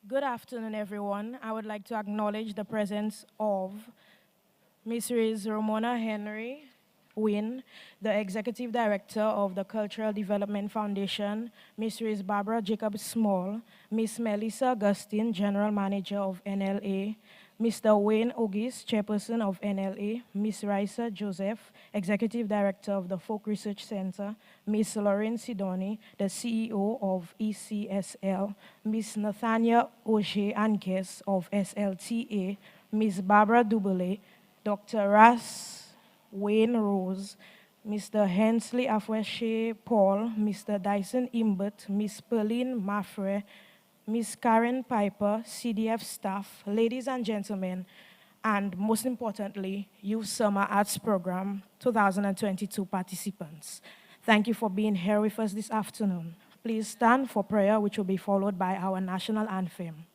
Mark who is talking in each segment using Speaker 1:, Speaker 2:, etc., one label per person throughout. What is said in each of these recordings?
Speaker 1: Good afternoon, everyone. I would like to acknowledge the presence of Mrs. Ramona Henry Wynn, the Executive Director of the Cultural Development Foundation, Mrs. Barbara Jacob Small, Ms. Melissa Augustine, General Manager of NLA, Mr. Wayne Ogis, Chairperson of NLA, Ms. Raisa Joseph, Executive Director of the Folk Research Center, Ms. Lauren Sidoni, the CEO of ECSL, Ms. Nathania O'Shea Ankes of SLTA, Ms. Barbara Dubele, Dr. Ras Wayne Rose, Mr. Hensley Afweshe Paul, Mr. Dyson Imbert, Ms. Pauline Maffre, Ms. Karen Piper, CDF staff, ladies and gentlemen, and most importantly, Youth Summer Arts Program 2022 participants. Thank you for being here with us this afternoon. Please stand for prayer, which will be followed by our national anthem.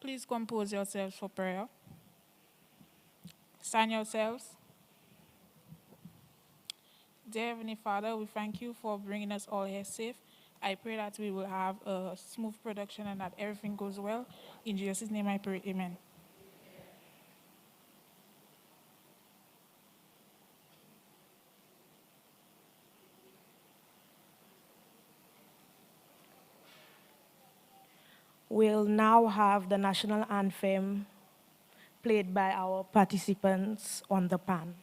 Speaker 2: Please compose yourselves for prayer. Stand yourselves. Dear Heavenly Father, we thank you for bringing us all here safe. I pray that we will have a smooth production and that everything goes well. In Jesus' name I pray, amen.
Speaker 1: We'll now have the national anthem played by our participants on the pan.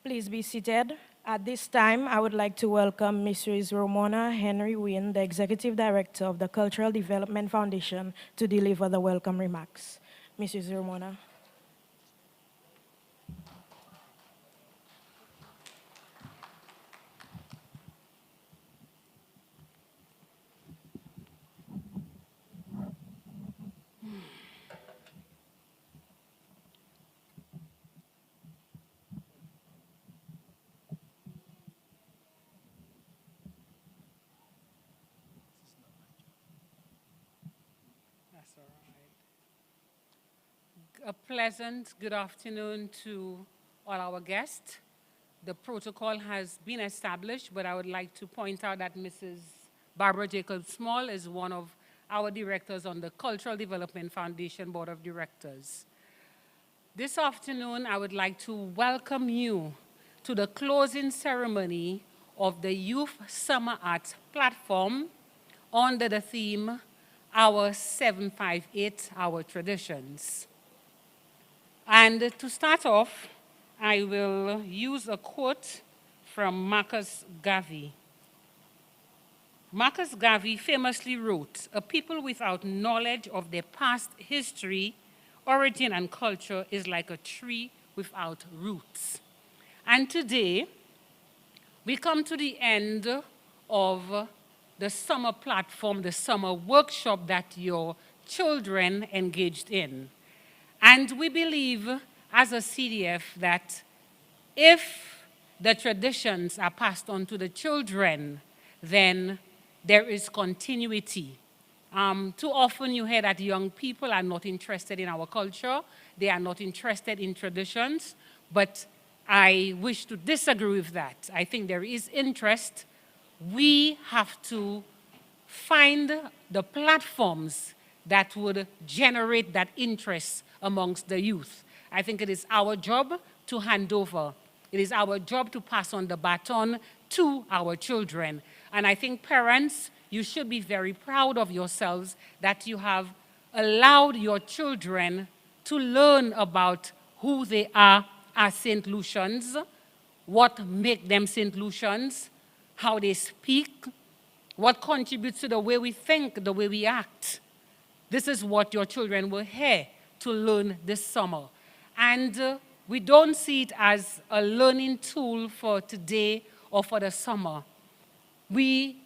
Speaker 1: Please be seated. At this time, I would like to welcome Mrs. Ramona Henry Wynn, the Executive Director of the Cultural Development Foundation, to deliver the welcome remarks. Mrs. Ramona.
Speaker 3: That's all right. A pleasant good afternoon to all our guests. The protocol has been established, but I would like to point out that Mrs. Barbara Jacob Small is one of our directors on the Cultural Development Foundation Board of Directors. This afternoon, I would like to welcome you to the closing ceremony of the Youth Summer Arts Platform under the theme, Our 758, Our Traditions. And to start off, I will use a quote from Marcus Garvey. Marcus Garvey famously wrote, "A people without knowledge of their past history, origin, and culture is like a tree without roots." And today, we come to the end of the summer platform, the summer workshop that your children engaged in. And we believe as a CDF that if the traditions are passed on to the children, then there is continuity. Too often you hear that young people are not interested in our culture, they are not interested in traditions, but I wish to disagree with that. I think there is interest. We have to find the platforms that would generate that interest amongst the youth. I think it is our job to hand over. It is our job to pass on the baton to our children. And I think parents, you should be very proud of yourselves that you have allowed your children to learn about who they are as St. Lucians, what make them St. Lucians, how they speak, what contributes to the way we think, the way we act. This is what your children were here to learn this summer. And we don't see it as a learning tool for today or for the summer. We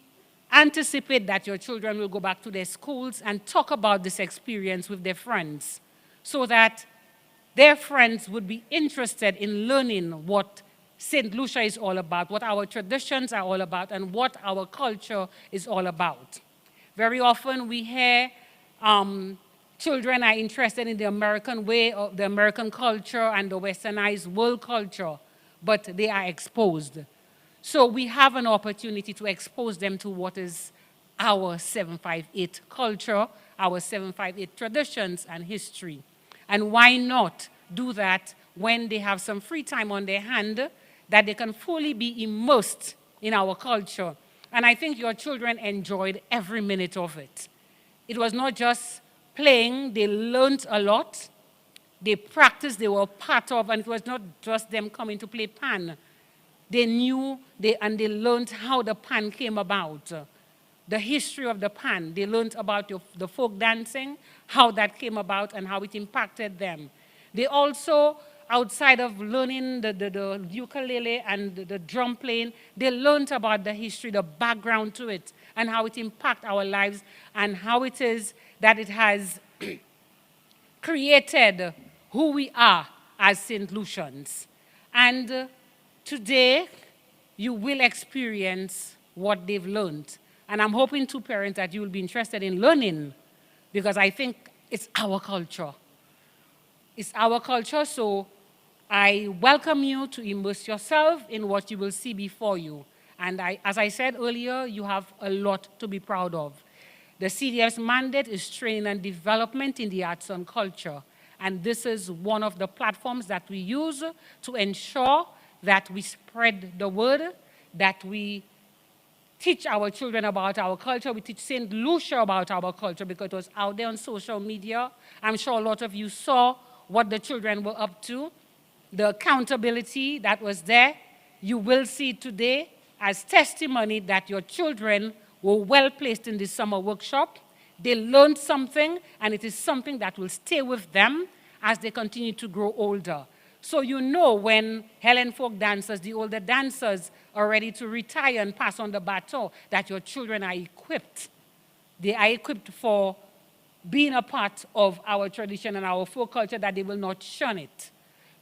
Speaker 3: anticipate that your children will go back to their schools and talk about this experience with their friends so that their friends would be interested in learning what St. Lucia is all about, what our traditions are all about, and what our culture is all about. Very often we hear children are interested in the American way, of the American culture and the westernized world culture, but they are exposed. So we have an opportunity to expose them to what is our 758 culture, our 758 traditions and history. And why not do that when they have some free time on their hand, that they can fully be immersed in our culture. And I think your children enjoyed every minute of it. It was not just playing, they learned a lot. They practiced, they were part of, and it was not just them coming to play pan. They knew, and they learned how the pan came about, the history of the pan. They learned about the folk dancing, how that came about and how it impacted them. They also, outside of learning the ukulele and the drum playing, they learned about the history, the background to it, and how it impacts our lives, and how it is that it has created who we are as St. Lucians. And today, you will experience what they've learned. And I'm hoping to parents that you will be interested in learning, because I think it's our culture. It's our culture, so I welcome you to immerse yourself in what you will see before you. And as I said earlier, you have a lot to be proud of. The CDF's mandate is training and development in the arts and culture. And this is one of the platforms that we use to ensure that we spread the word, that we teach our children about our culture. We teach St. Lucia about our culture because it was out there on social media. I'm sure a lot of you saw what the children were up to, the accountability that was there. You will see today as testimony that your children were well placed in this summer workshop. They learned something, and it is something that will stay with them as they continue to grow older. So you know when Helen folk dancers, the older dancers, are ready to retire and pass on the baton, that your children are equipped. They are equipped for being a part of our tradition and our folk culture, that they will not shun it.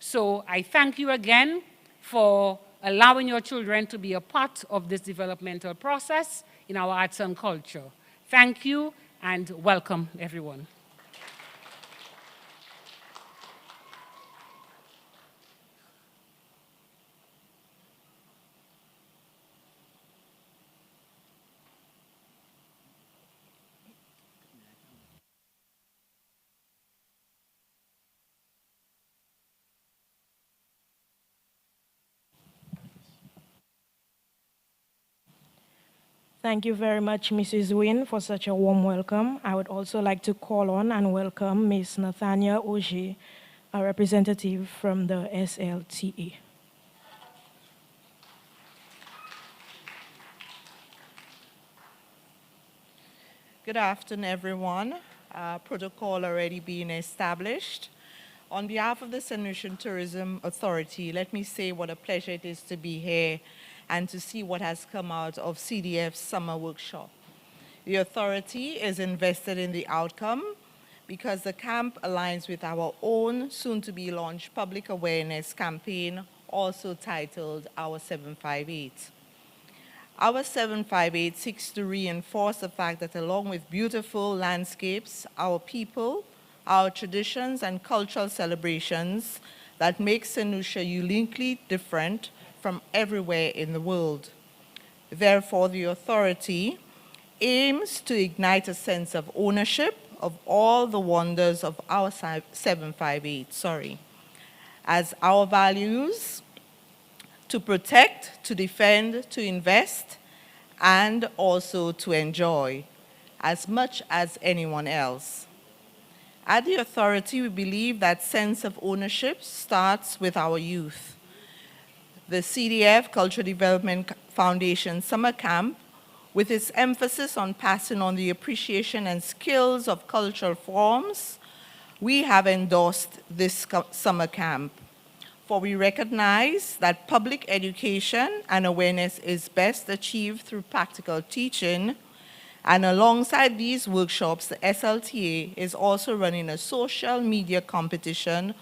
Speaker 3: So I thank you again for allowing your children to be a part of this developmental process in our arts and culture. Thank you and welcome, everyone.
Speaker 1: Thank you very much, Mrs. Wynne, for such a warm welcome. I would also like to call on and welcome Ms. Nathania Ogier, a representative from the SLTA.
Speaker 4: Good afternoon, everyone. Protocol already being established. On behalf of the St. Lucian Tourism Authority, let me say what a pleasure it is to be here and to see what has come out of CDF's summer workshop. The authority is invested in the outcome because the camp aligns with our own soon-to-be-launched public awareness campaign, also titled Our 758. Our 758 seeks to reinforce the fact that along with beautiful landscapes, our people, our traditions and cultural celebrations that make St. Lucia uniquely different from everywhere in the world. Therefore, the authority aims to ignite a sense of ownership of all the wonders of our 758, as our values to protect, to defend, to invest, and also to enjoy as much as anyone else. At the authority, we believe that sense of ownership starts with our youth. The CDF Cultural Development Foundation Summer Camp, with its emphasis on passing on the appreciation and skills of cultural forms, we have endorsed this summer camp. For we recognize that public education and awareness is best achieved through practical teaching, and alongside these workshops, the SLTA is also running a social media competition,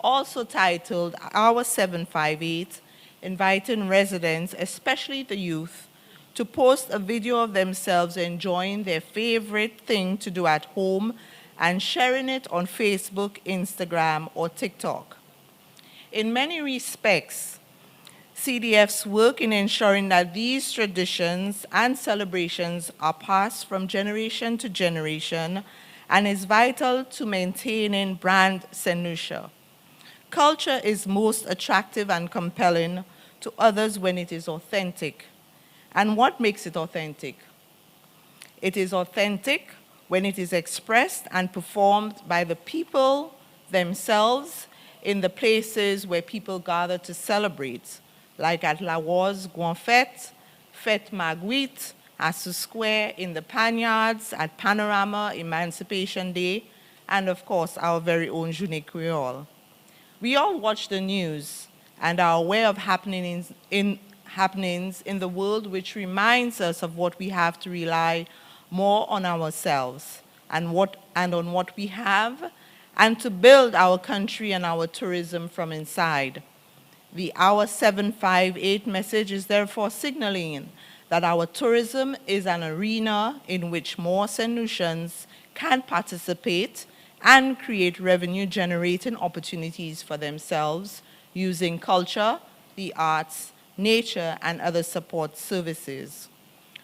Speaker 4: also titled Our 758, inviting residents, especially the youth, to post a video of themselves enjoying their favorite thing to do at home and sharing it on Facebook, Instagram, or TikTok. In many respects, CDF's work in ensuring that these traditions and celebrations are passed from generation to generation and is vital to maintaining brand St. Lucia. Culture is most attractive and compelling to others when it is authentic. And what makes it authentic? It is authentic when it is expressed and performed by the people themselves in the places where people gather to celebrate, like at La Rose, Guanfete, Fête Marguerite, Assu Square, in the Panyards, at Panorama, Emancipation Day, and of course, our very own Journée Creole. We all watch the news and are aware of happenings in the world, which reminds us of what we have to rely more on ourselves and on what we have, and to build our country and our tourism from inside. The Our 758 message is therefore signaling that our tourism is an arena in which more St. Lucians can participate and create revenue-generating opportunities for themselves using culture, the arts, nature, and other support services.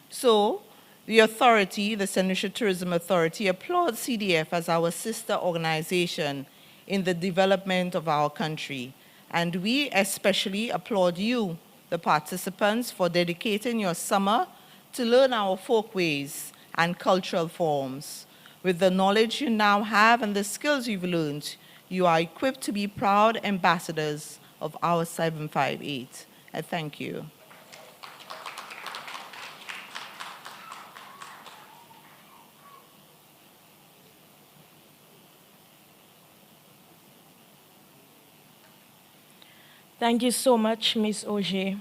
Speaker 4: So, the authority, the St. Lucia Tourism Authority, applauds CDF as our sister organization in the development of our country. And we especially applaud you, the participants, for dedicating your summer to learn our folkways and cultural forms. With the knowledge you now have and the skills you've learned, you are equipped to be proud ambassadors of our 758. I thank you.
Speaker 1: Thank you so much, Ms. Auger.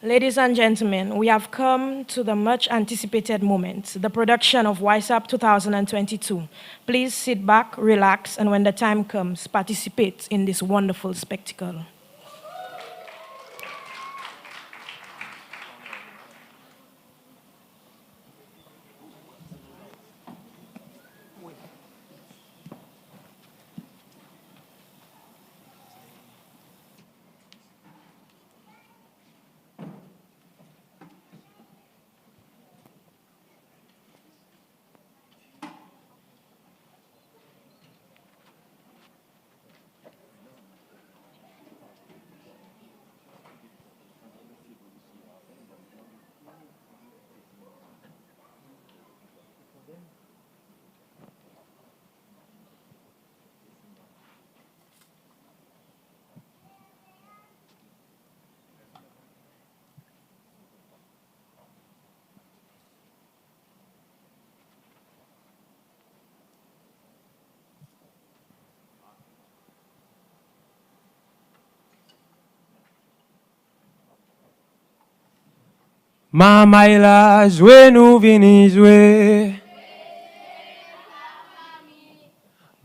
Speaker 1: Ladies and gentlemen, we have come to the much anticipated moment, the production of WISAP 2022. Please sit back, relax, and when the time comes, participate in this wonderful spectacle.
Speaker 5: Mama il a joué, nous vini jouer.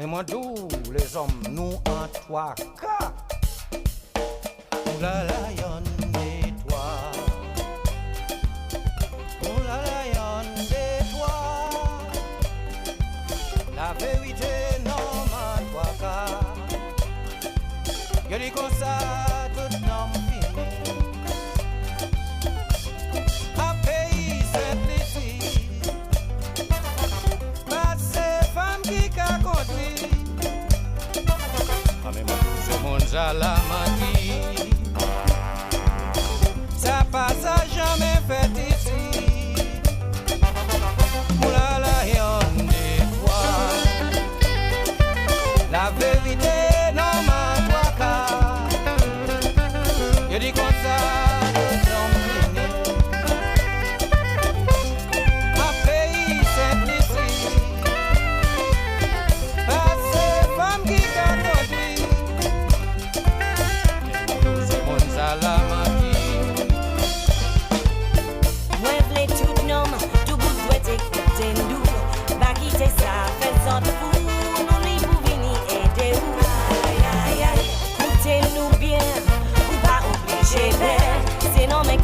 Speaker 6: Mais moi d'où les hommes nous en trois cas. La lion des toi. La lion des toi. La vérité non ma trois cas. Je dis comme ça tout non fini. A pays simplicité. Pas ces femmes qui qu'a conduit. Même ce monde à la manie. Ça passe à jamais fait ici. Moula la yon des toi. La vérité non ma toi car. Je dis comme ça tout homme fini. Un pays simplicité. Pas ces femmes qui qu'a conduit. Ce monde à la manie.
Speaker 7: C'est non mec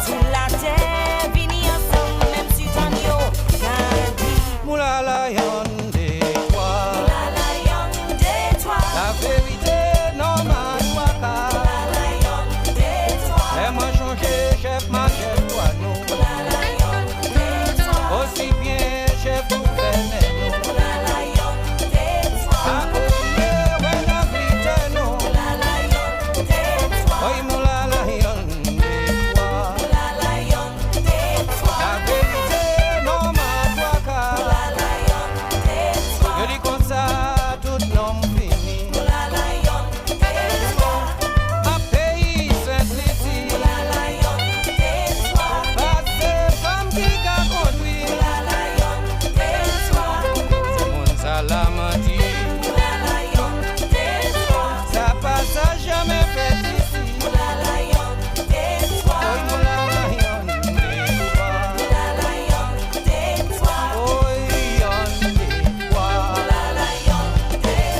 Speaker 7: sous la terre, vini ensemble même si t'en yo grandi.
Speaker 6: Moula la yon des toi.
Speaker 7: Moula la yon des toi.
Speaker 6: La vérité non ma toi car.
Speaker 7: Moula la yon des toi.
Speaker 6: Et moi changer chef ma chef toi nous.
Speaker 7: Moula la yon des toi.
Speaker 6: Aussi bien chef gouverneur nous.
Speaker 7: Moula la yon des toi.
Speaker 6: A oublier ouais la vérité nous.
Speaker 7: Moula la yon des toi.
Speaker 6: Oi moula la yon des toi.
Speaker 7: Moula la yon des toi.
Speaker 6: La vérité non ma toi car.
Speaker 7: Moula la yon des toi.
Speaker 6: Je dis comme ça tout l'homme fini.
Speaker 7: Moula la yon des toi.
Speaker 6: Un pays simplicité.
Speaker 7: Moula la yon des toi.
Speaker 6: Pas ces femmes qui qu'a conduit.
Speaker 7: Moula la yon des toi.
Speaker 6: Ce monde à la manie.
Speaker 7: Moula la yon des toi.
Speaker 6: Ça passe à jamais fait ici.
Speaker 7: Moula la yon des toi.
Speaker 6: Oi moula la yon des toi.
Speaker 7: Moula la yon des toi.
Speaker 6: Oi yon des toi.
Speaker 7: Moula la yon des.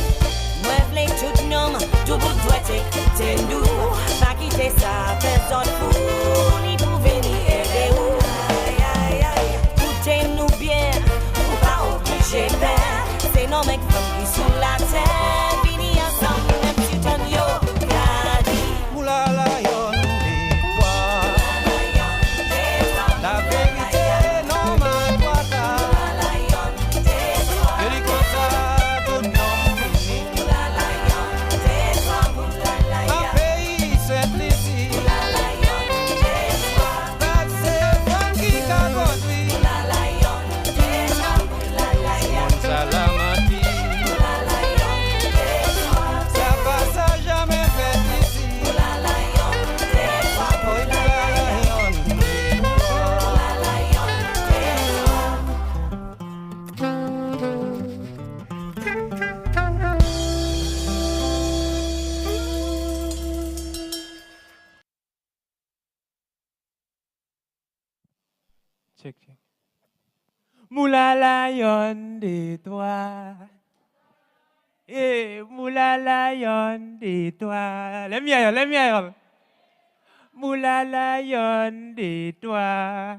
Speaker 7: Moi v'lais tout nom, tout bout doit écouter nous. Pas quitter ça, fait autre fou. Ni pour venir aider ou. Aïe aïe aïe. Écoutez-nous bien, ou pas obligé faire. C'est nos mecs qui sous la terre. Vini ensemble, même si t'en yo grandi.
Speaker 6: Moula la yon des toi.
Speaker 7: Moula la yon des toi.
Speaker 6: La vérité non ma toi car.
Speaker 7: Moula la yon des toi.
Speaker 6: Je dis comme ça tout l'homme fini.
Speaker 7: Moula la yon des toi. Moula la
Speaker 6: Un
Speaker 7: yon.
Speaker 6: pays simplicité.
Speaker 7: Moula la yon des toi.
Speaker 6: Pas ces femmes qui qu'a conduit.
Speaker 7: Moula la yon des toi. Moula la yon.
Speaker 6: Monde à la manie.
Speaker 7: Moula la yon des toi.
Speaker 6: Ça passe à jamais fait ici.
Speaker 7: Moula la yon des toi.
Speaker 6: Oi moula la yon des toi.
Speaker 7: Moula la yon des toi.
Speaker 5: Check, check. Moula la yon des toi. Eh, moula la yon des toi. Let me hear you, let me hear you. Moula la yon des toi.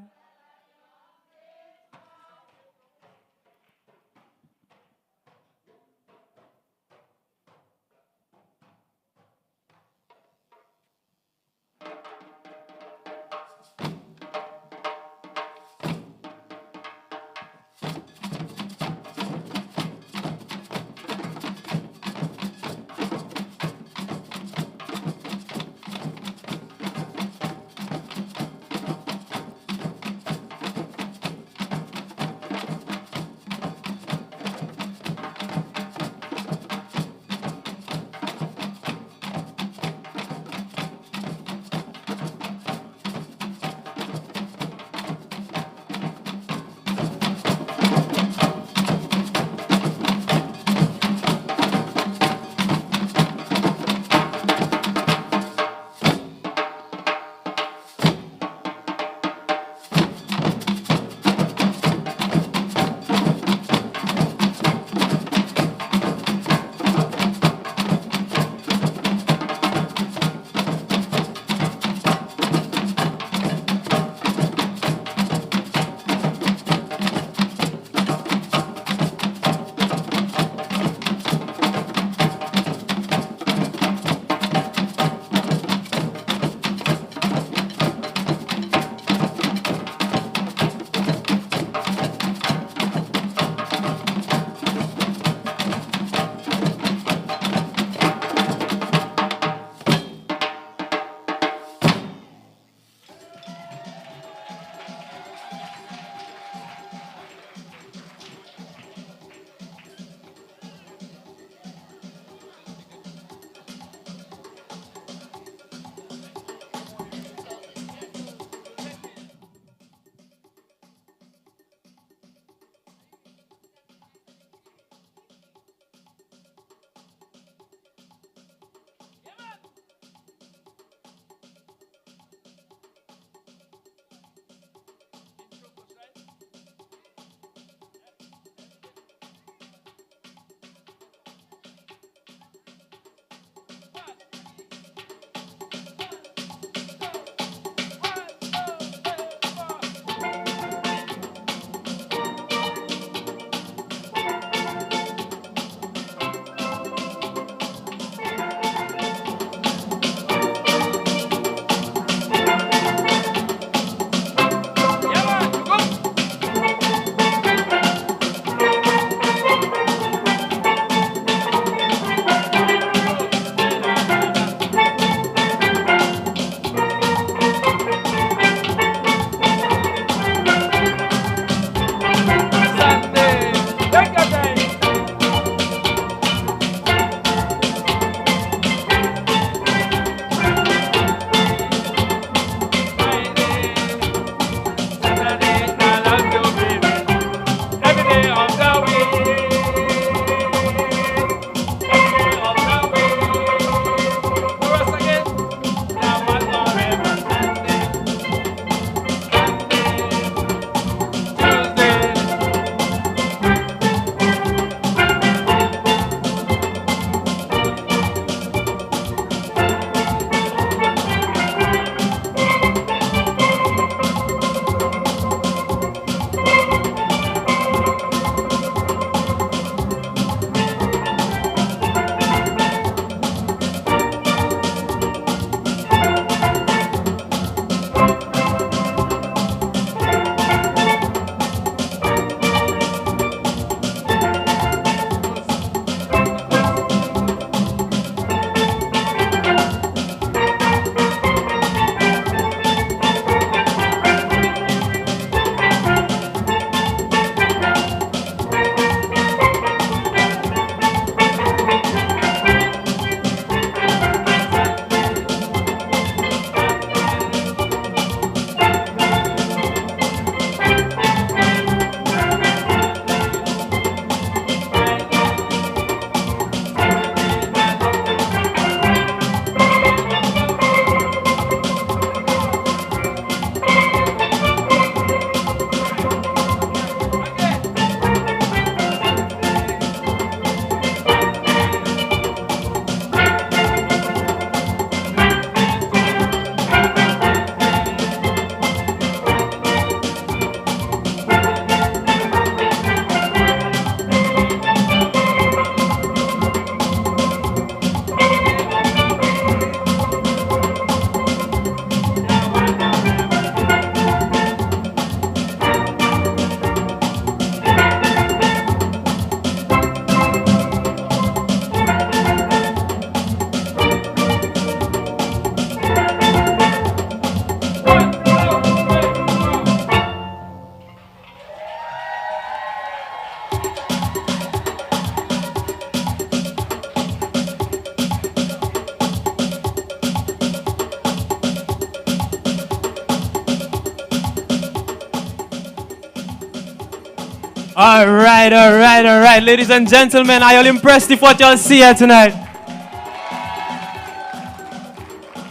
Speaker 5: All right. Ladies and gentlemen, are you all impressed with what y'all see here tonight?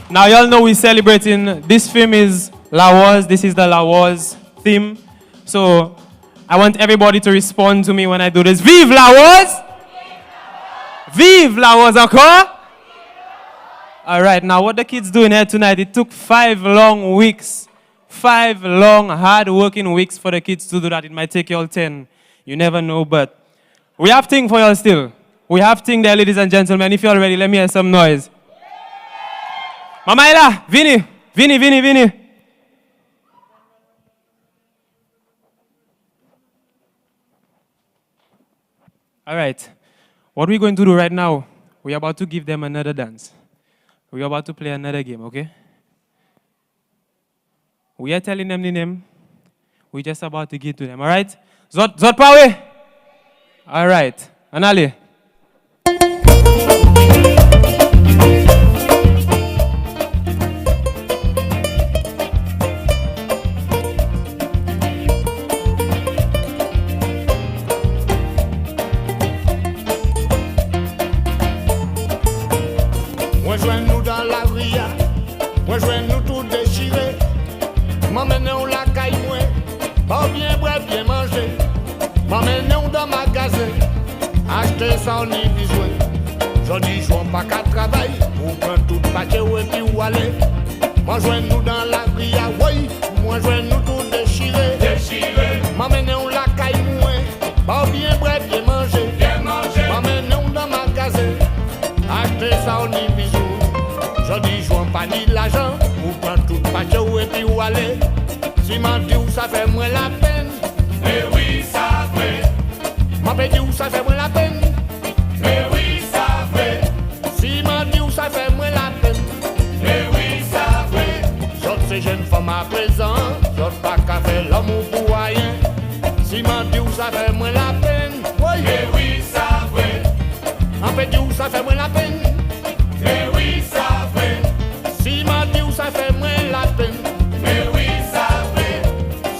Speaker 5: Now, y'all know we're celebrating. This film is La Wars. This is the La Wars theme. So, I want everybody to respond to me when I do this. Vive La Wars! Vive La Wars encore! All right, now what the kids doing here tonight, it took 5 long weeks. 5 long, hard-working weeks for the kids to do that. It might take you all 10. You never know, but we have thing for y'all still. We have thing there, ladies and gentlemen. If you're ready, let me hear some noise. Mama Ella, Vini. All right. What we're going to do right now, we're about to give them another dance. We're about to play another game, okay? We are telling them the name. We're just about to give to them, all right? Zot Pawe? All right. Anali.
Speaker 8: Rejoins-nous dans la ria, rejoins-nous tout déchiré. M'emmène-nous la caille, pas bien boire, bien manger. M'emmène-nous dans ma magasin, acheter ça on y besoin. Je dis, je pas qu'à travailler, pour prendre tout paquet et puis où aller. Rejoins-nous dans la ria, oui, rejoins-nous tout déchiré. M'emmène-nous la caille, pas bien boire, bien manger. M'emmène-nous dans ma magasin, acheter ça on y besoin. Je dis, je pas ni l'argent, pour prendre tout paquet et puis où aller. Si m'a dit où ça fait moins la peine. Mais oui, ça fait. M'a dit où ça fait moins la peine. Mais oui, ça fait. Si m'a dit où ça fait moins la peine. Mais oui, ça fait. J'autre ces jeunes femmes à présent, j'autre pas qu'à faire l'amour pour rien. Si m'a dit où ça fait moins la peine. Oui. Mais oui, ça fait. M'a dit où ça fait moins la peine. Mais oui, ça fait. Si m'a dit où ça fait moins la peine. Mais oui, ça fait.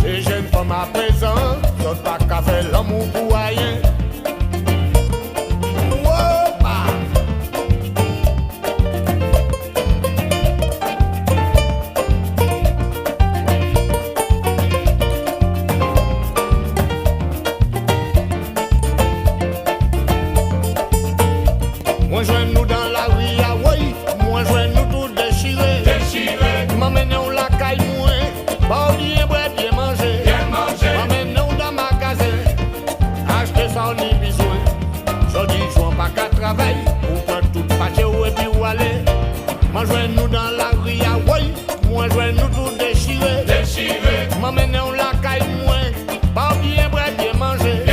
Speaker 8: Ces jeunes femmes à présent, j'autre pas qu'à faire l'amour pour rien. Rejoins-nous dans la ria, oui, rejoins-nous tout déchiré. M'emmène-nous la caille, pas bien boire, bien manger. M'emmène-nous dans ma magasin, acheter ça on y besoin. Je dis, je pas qu'à travailler, pour prendre tout paquet et puis où aller. Rejoins-nous dans la ria, oui, rejoins-nous tout déchiré. M'emmène-nous la caille, pas bien boire, bien manger.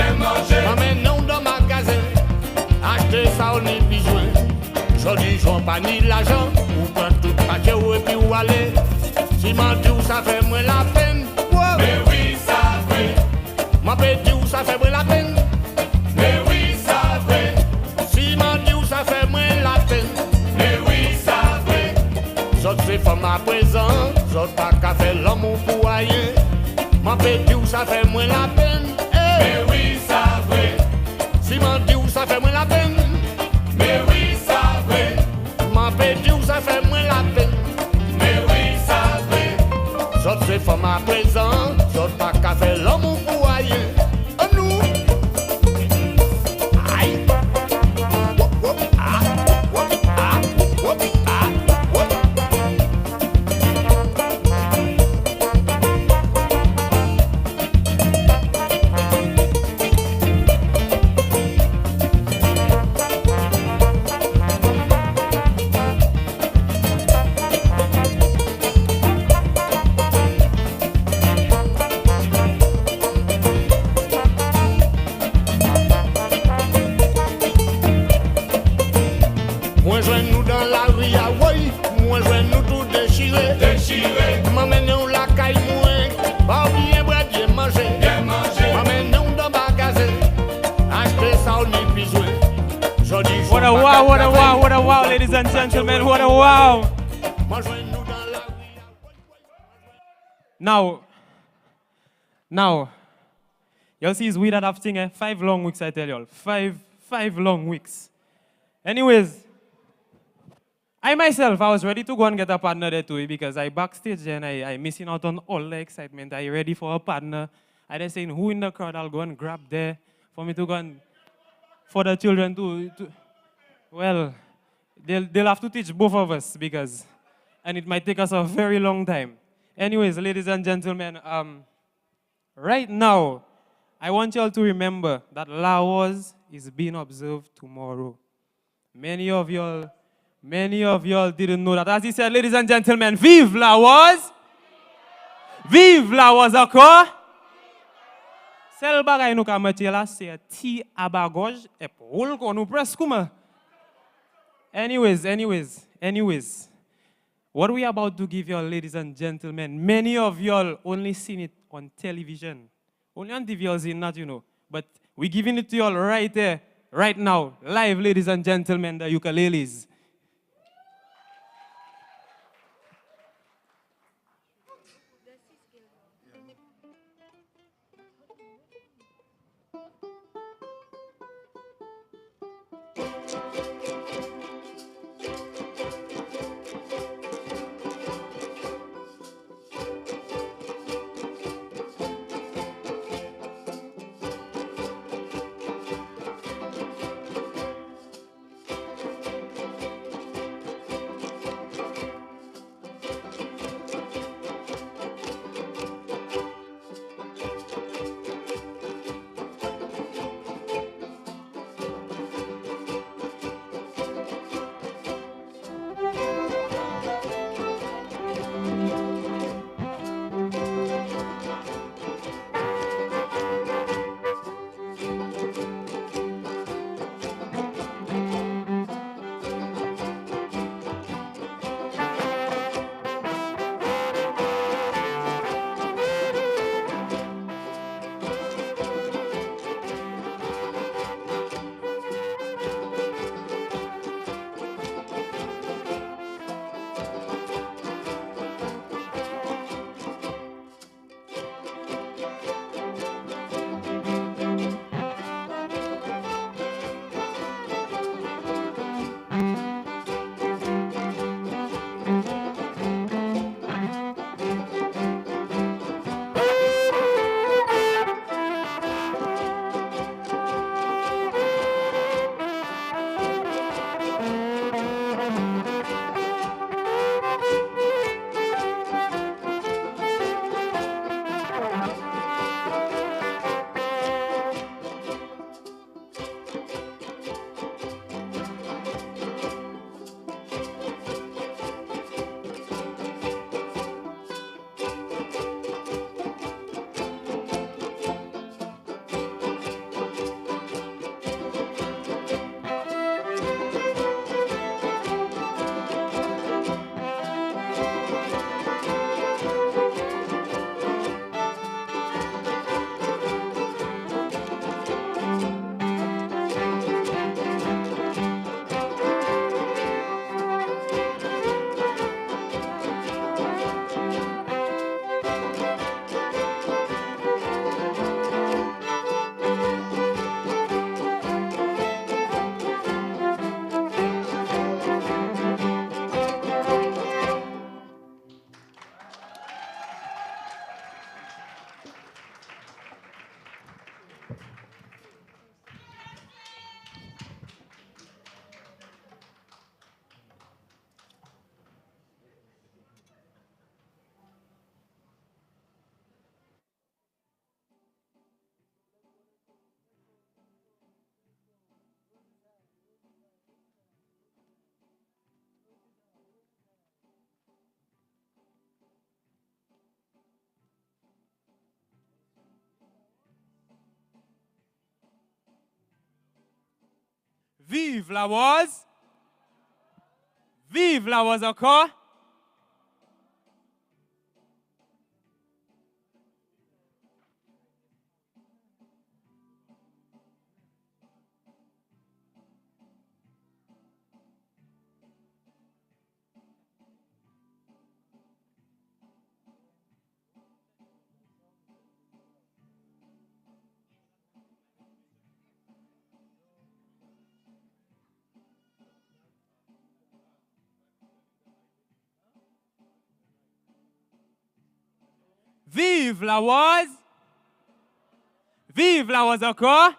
Speaker 8: M'emmène-nous dans ma magasin, acheter ça on y besoin. Je dis, je pas ni l'argent, pour prendre tout paquet et puis où aller. Si m'a dit où ça fait moins la peine. Mais oui, ça fait. M'a dit où ça fait moins la peine. Mais oui, ça fait. Si m'a dit où ça fait moins la peine. Mais oui, ça fait. J'autre ces femmes à présent, j'autre pas qu'à faire l'amour pour rien. M'a dit où ça fait moins la peine. Mais oui, ça fait. Si m'a dit où ça fait moins la peine. Mais oui, ça fait. M'a dit où ça fait moins la peine. Mais oui, ça fait. J'autre ces femmes à présent, j'autre pas qu'à faire l'amour pour rien. Nous. Aïe. Wop, wop, ah, wop, ah, wop, ah, wop. Rejoins-nous dans la ria, oui, rejoins-nous tout déchiré. M'emmène-nous la caille, pas bien boire, bien manger. M'emmène-nous dans ma magasin, acheter ça on y besoin. Je dis,
Speaker 5: What a wow, ladies and gentlemen. What a wow.
Speaker 8: rejoins-nous dans la ria.
Speaker 5: Now, Y'all see his weed that have thing, 5 long weeks, I tell y'all. Five long weeks. Anyways, I myself, I was ready to go and get a partner there too because I backstage and I missing out on all the excitement. I ready for a partner. I just saying who in the crowd I'll go and grab there for me to go and for the children to well, they'll have to teach both of us because and it might take us a very long time. Anyways, ladies and gentlemen, right now, I want y'all to remember that Lawas is being observed tomorrow. Many of y'all didn't know that. As he said, ladies and gentlemen, vive Lawas! Vive Lawas encore! Sel bagay nou ka mette la, se ti abagoj, ep roul kon nou pres kouman. Anyways. What we about to give y'all, ladies and gentlemen, many of y'all only seen it on television. Only on TV y'all seen that, you know. But we giving it to y'all right there, right now, live, ladies and gentlemen, the ukuleles. Vive Lawas! Vive Lawas encore! Vive la was. Vive la was encore.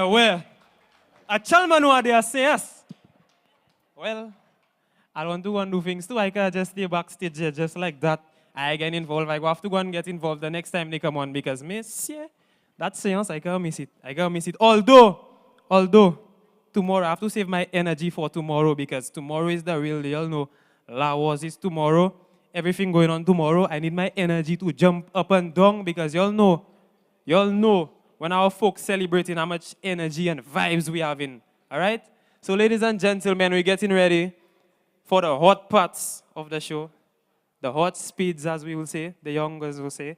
Speaker 5: well. A chalman what they are saying yes. Well, I want to go and do things too. I can just stay backstage here just like that. I get involved. I go have to go and get involved the next time they come on because monsieur, that seance I can't miss it. I can't miss it. Although, tomorrow I have to save my energy for tomorrow because tomorrow is the real deal. No, La Wars is tomorrow. Everything going on tomorrow. I need my energy to jump up and down because y'all know when our folks celebrating how much energy and vibes we having. All right? So ladies and gentlemen, we're getting ready for the hot parts of the show. The hot speeds, as we will say, the youngers will say.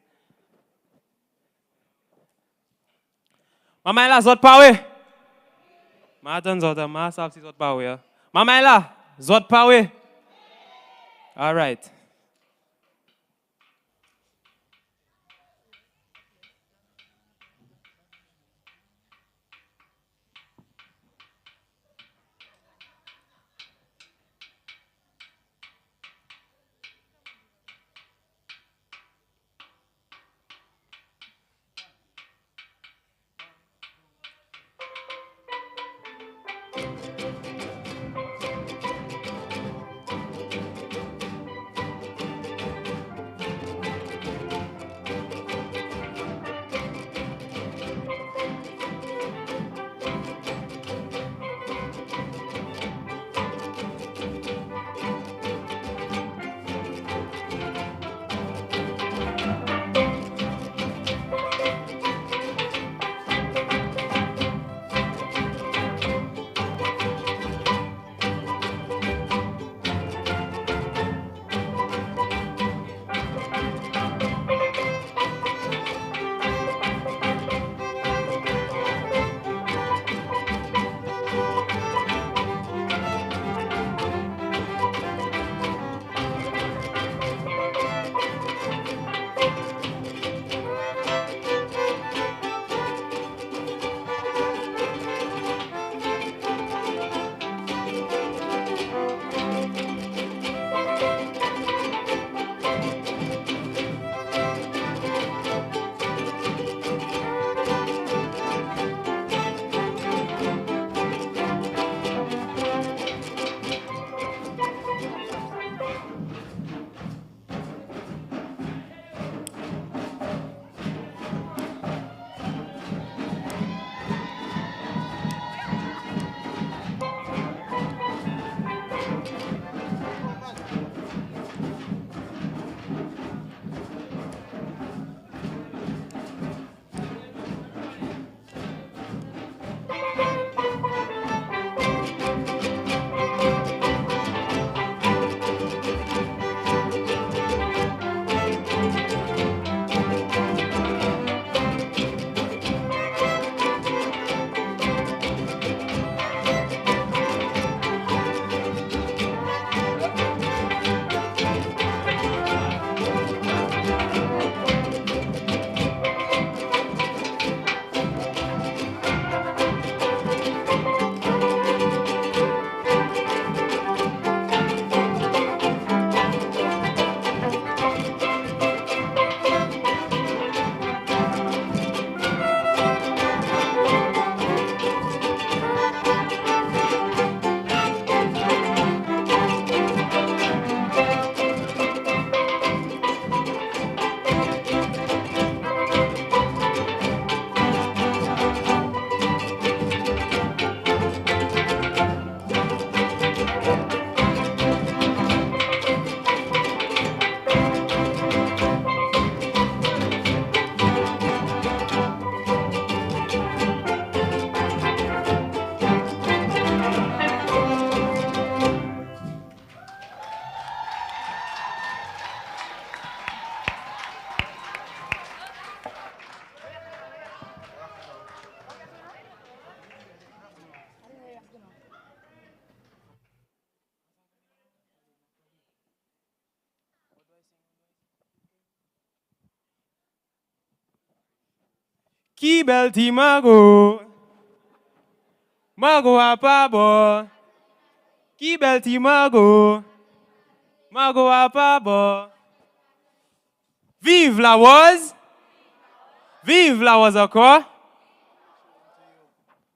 Speaker 5: Mamaila zot pawe. Martin zot ma sapsi zot pawe. Mamaila zot pawe. All right. Kibelti Mago apabo. Kibelti Mago apabo. Vive la was encore.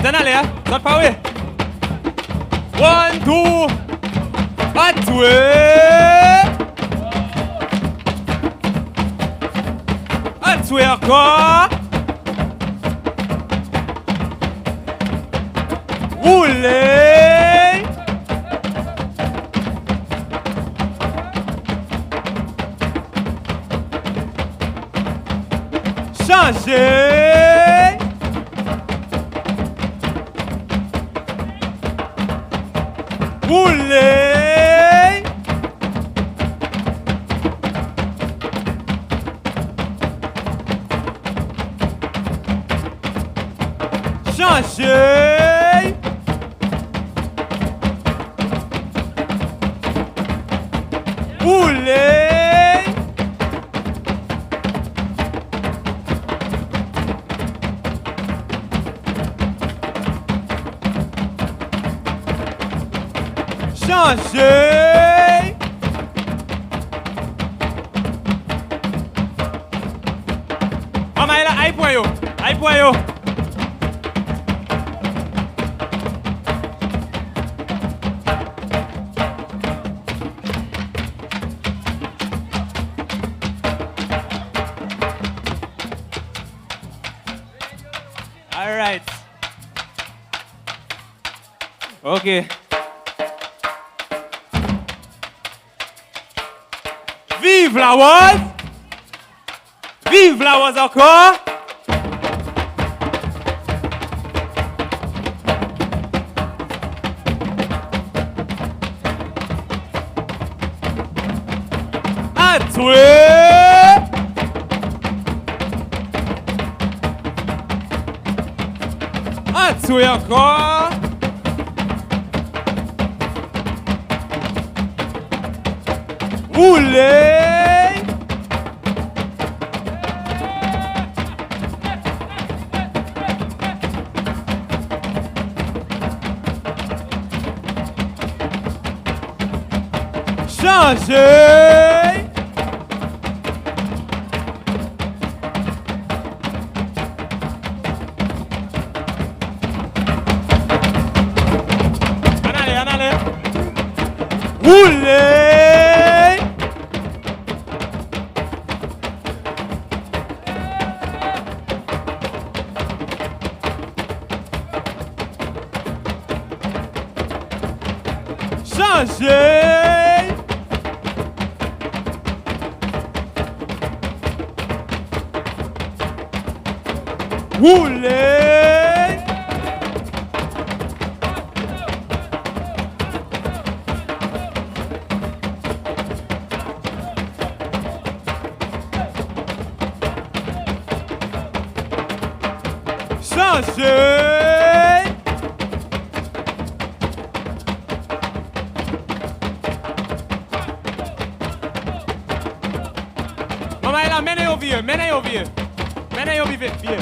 Speaker 5: Alright, then allez, saute pas oui. 1, 2, atoué encore. Roulez. Changez. Roulez. Changez. Roulez. Changez. Vamos aí, aí põe eu. Aí põe eu. All right. Okay. Vive la Oise! Vive la Oise encore! Atoué! Atoué encore! Roulez! Changez! En allez! Roulez! Changez! Roulez! Changez! Vamos lá, menez au vieux. Menez au vieux, vieux.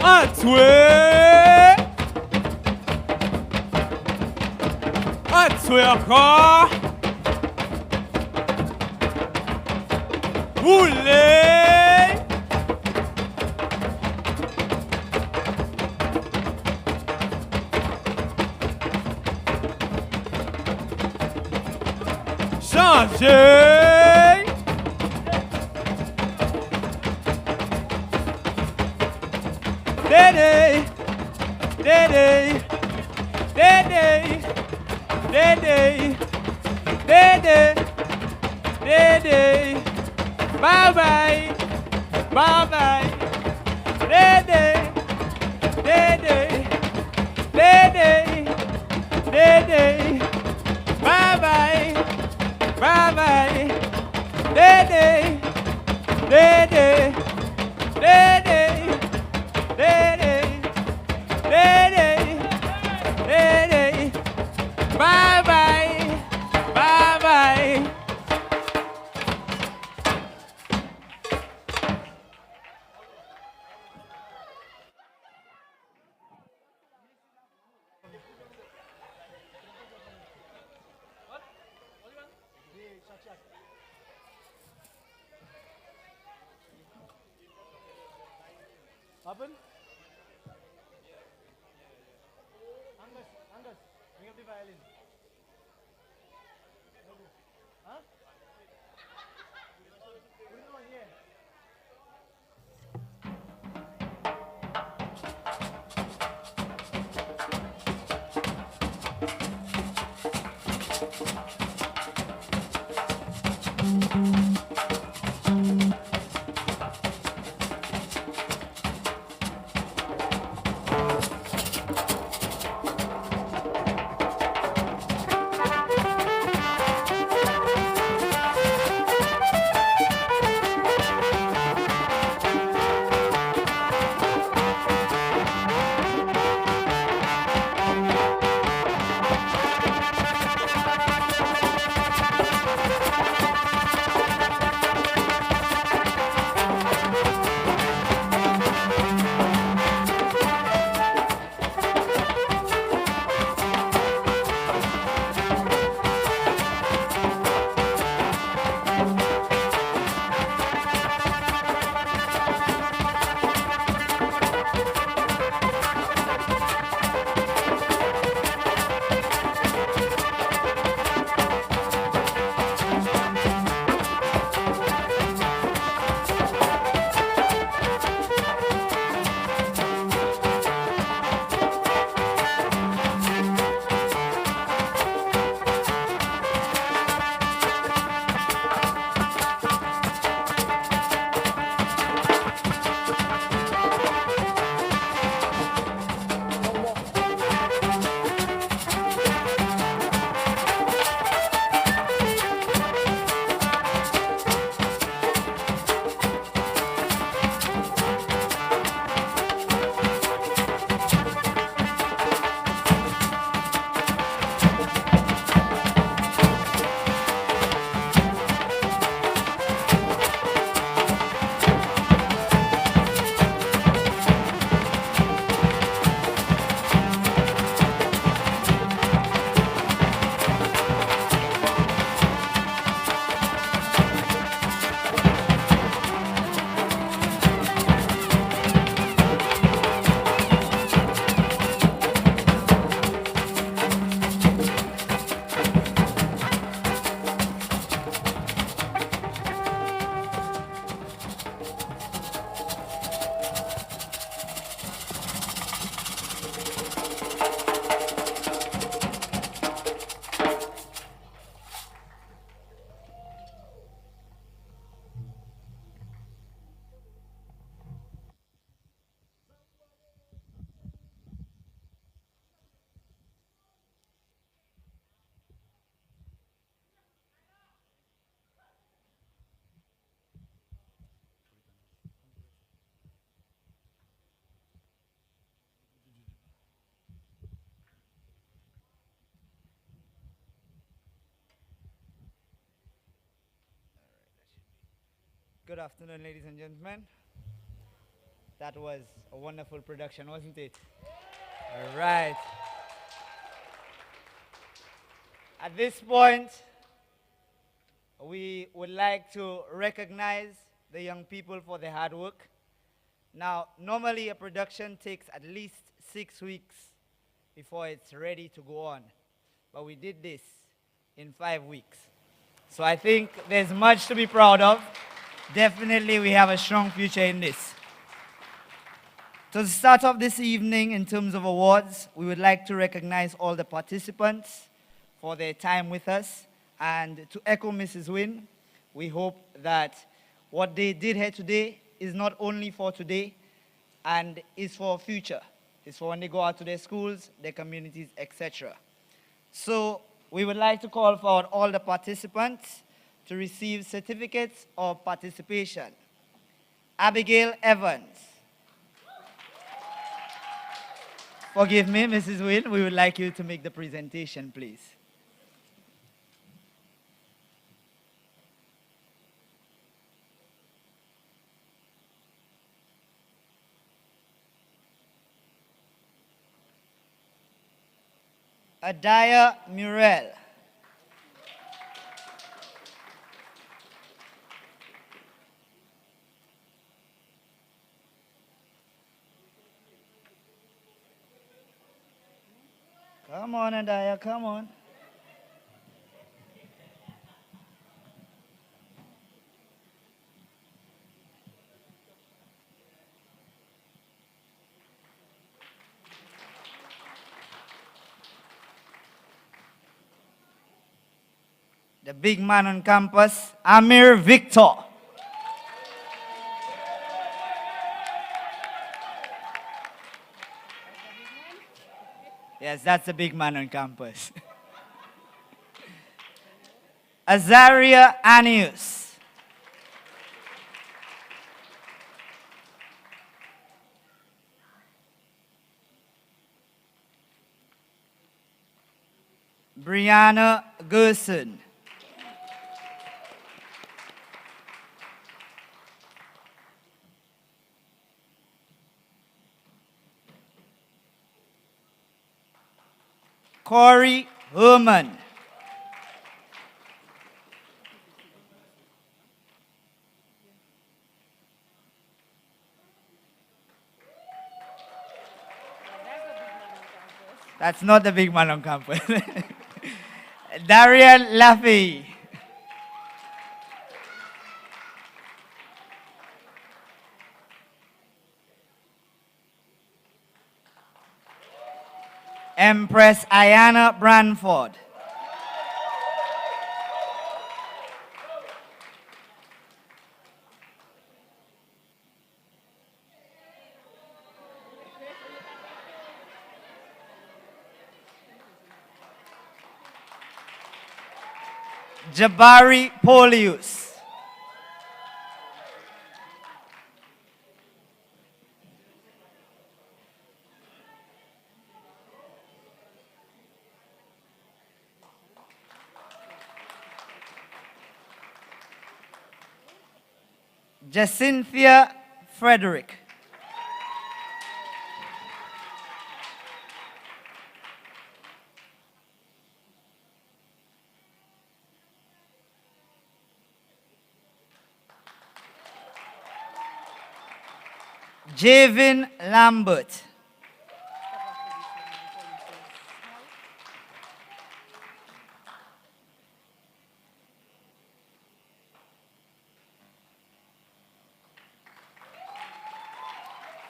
Speaker 5: Atoué! Atoué encore! Roulez! Changez! Dédé! Dédé! Dédé! Dédé! Dédé! Dédé! Bye bye! Bye bye! Dédé! Dédé! Dédé! Dédé! Bye bye! Bye bye! Dédé! Dédé! Happen? Angus, bring up the violin. Huh? Put it on here.
Speaker 9: Good afternoon, ladies and gentlemen. That was a wonderful production, wasn't it? All right. At this point, we would like to recognize the young people for their hard work. Now, normally a production takes at least 6 weeks before it's ready to go on. But we did this in 5 weeks. So I think there's much to be proud of. Definitely we have a strong future in this. To start off this evening in terms of awards, we would like to recognize all the participants for their time with us. And to echo Mrs. Wynne, we hope that what they did here today is not only for today and is for future. It's for when they go out to their schools, their communities, etc. So we would like to call for all the participants to receive certificates of participation. Abigail Evans. Forgive me, Mrs. Wynne, we would like you to make the presentation, please. Adaya Murrell. Come on, Adaya, come on. The big man on campus, Amir Victor. Yes, that's the big man on campus. Azaria Anius. Brianna Gerson. Corey Herman. That's not the big man on campus. Darian Laffey. Empress Ayana Branford. Jabari Polius. Jacinthia Frederick. Javin Lambert.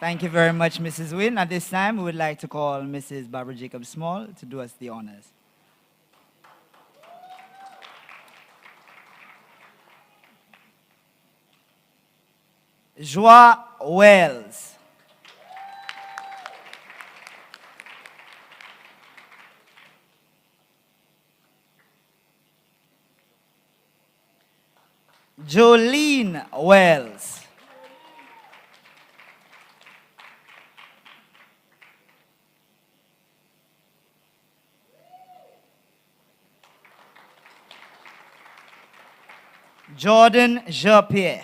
Speaker 9: Thank you very much, Mrs. Wynne. At this time, we would like to call Mrs. Barbara Jacob Small to do us the honors. Joie Wells. Jolene Wells. Jordan Jean-Pierre.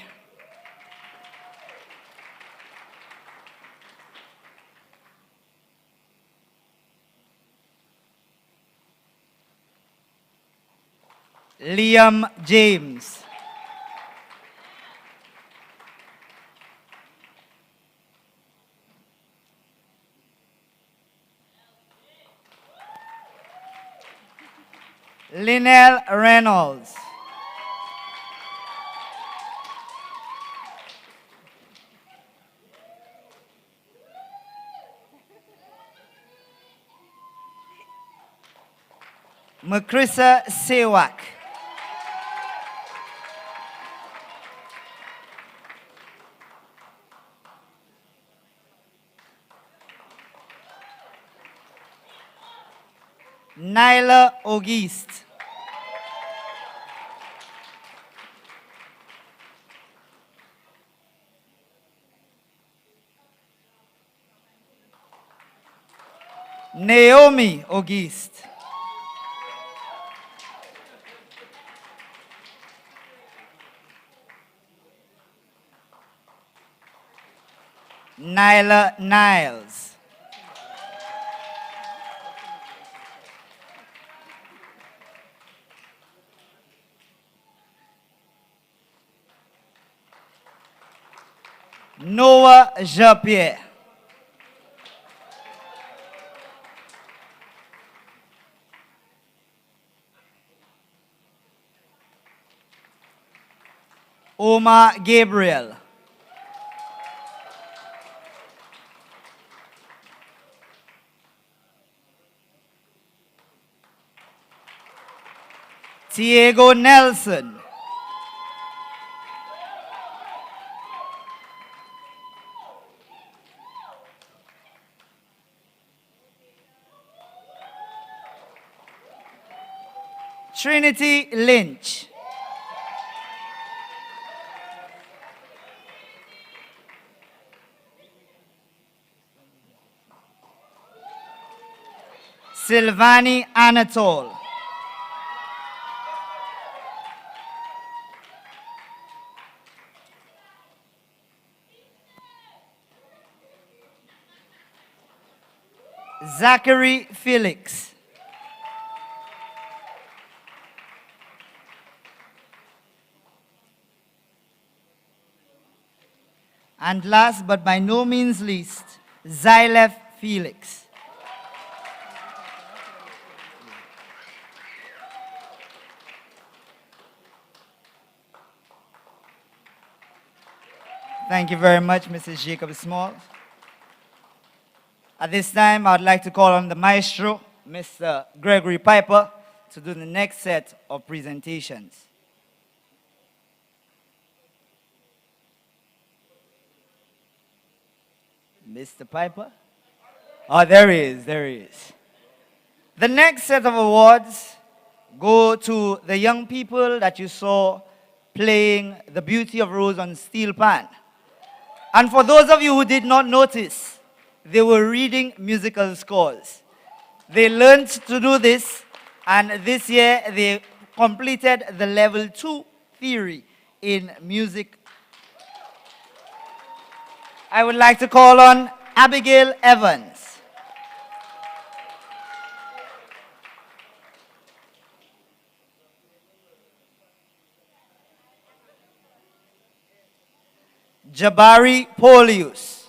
Speaker 9: Liam James. Linnell Reynolds. Makrissa Sewak. Nyla Auguste. Naomi Auguste. Nyla Niles. Noah Jean-Pierre. Omar Gabriel. Diego Nelson. Trinity Lynch. Silvani Anatole. Zachary Felix. And last but by no means least, Zylef Felix. Thank you very much, Mrs. Jacob Small. At this time, I'd like to call on the maestro, Mr. Gregory Piper, to do the next set of presentations. Mr. Piper? Oh, there he is, there he is. The next set of awards go to the young people that you saw playing The Beauty of Rose on steel pan. And for those of you who did not notice, they were reading musical scores. They learned to do this, and this year they completed the level 2 theory in music. I would like to call on Abigail Evans. Jabari Polius.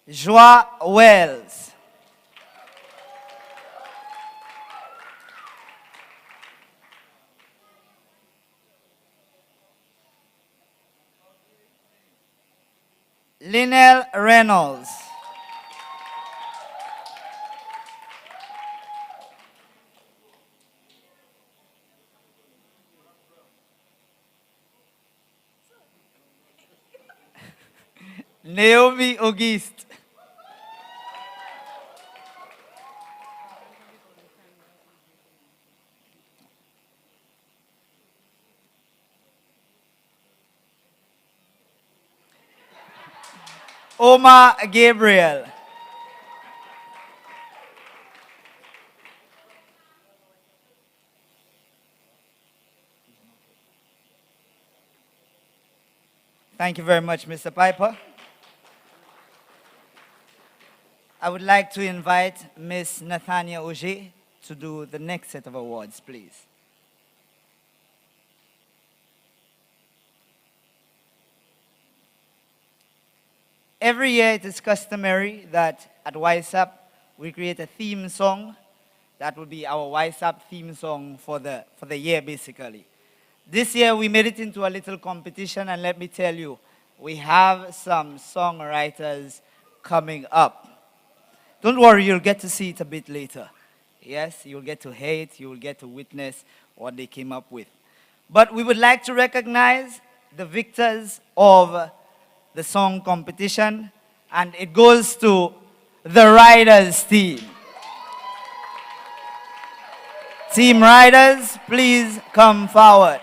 Speaker 9: Joa Wells. Linnell Reynolds. Naomi Auguste. Omar Gabriel. Thank you very much, Mr. Piper. I would like to invite Ms. Nathania Auger to do the next set of awards, please. Every year it is customary that at YSAP we create a theme song that will be our YSAP theme song for the year basically. This year we made it into a little competition, and let me tell you, we have some songwriters coming up. Don't worry, you'll get to see it a bit later. Yes, you'll get to hear it, you'll get to witness what they came up with. But we would like to recognize the victors of the song competition, and it goes to the Riders team. Team Riders, please come forward.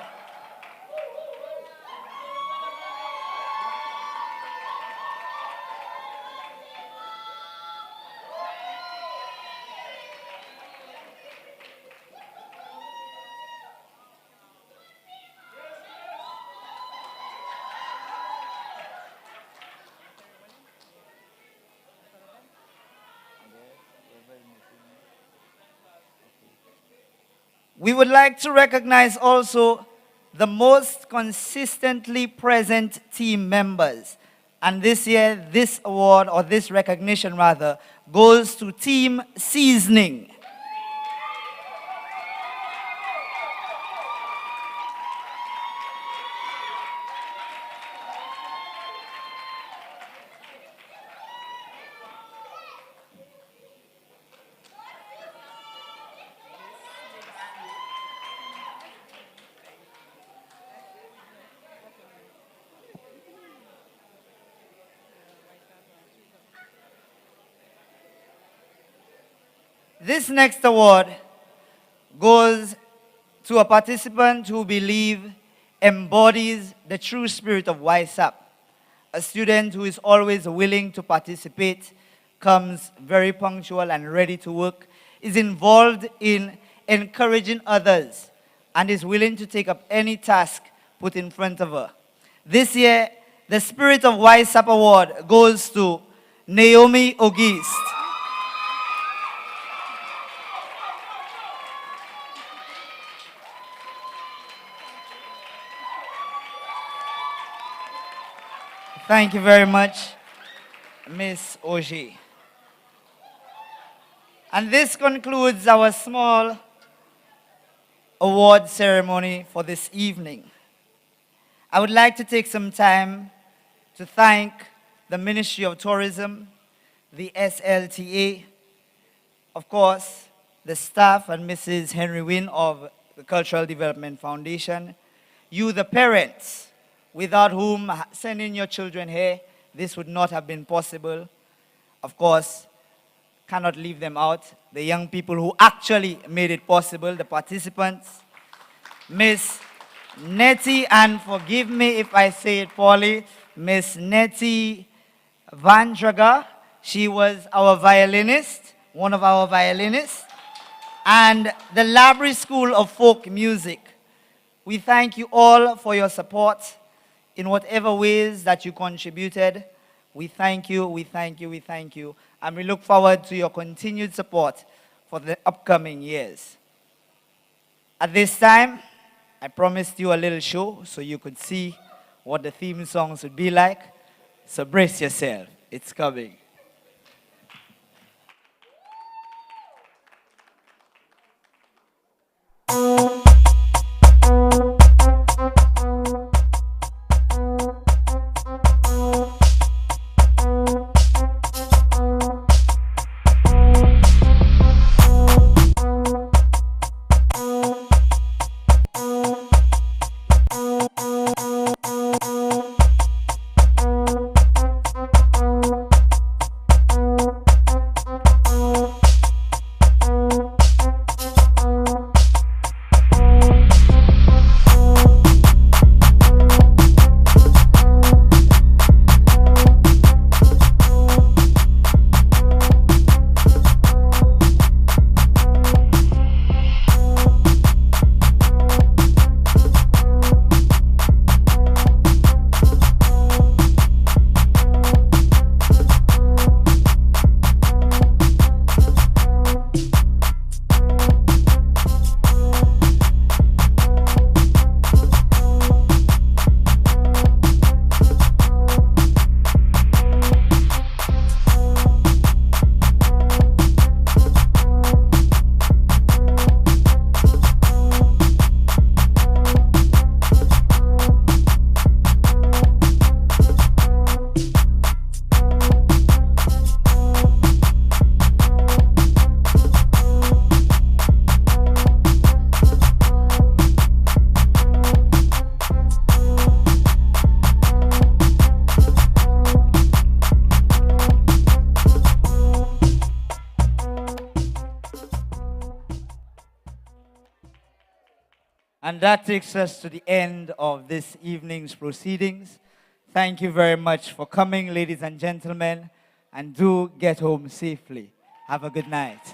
Speaker 9: We would like to recognize also the most consistently present team members. And this year, this award, or this recognition rather, goes to Team Seasoning. This next award goes to a participant who believe embodies the true spirit of YSAP. A student who is always willing to participate, comes very punctual and ready to work, is involved in encouraging others, and is willing to take up any task put in front of her. This year, the Spirit of YSAP Award goes to Naomi Auguste. Thank you very much, Miss Auger. And this concludes our small award ceremony for this evening. I would like to take some time to thank the Ministry of Tourism, the SLTA, of course, the staff and Mrs. Henry Wynn of the Cultural Development Foundation, you, the parents, without whom sending your children here, this would not have been possible. Of course, cannot leave them out. The young people who actually made it possible, the participants, Miss Nettie, and forgive me if I say it poorly, Miss Nettie Vandraga. She was our violinist, one of our violinists, and the Library School of Folk Music. We thank you all for your support in whatever ways that you contributed. We thank you, we thank you, we thank you. And we look forward to your continued support for the upcoming years. At this time, I promised you a little show so you could see what the theme songs would be like. So brace yourself, it's coming. And that takes us to the end of this evening's proceedings. Thank you very much for coming, ladies and gentlemen, and do get home safely. Have a good night.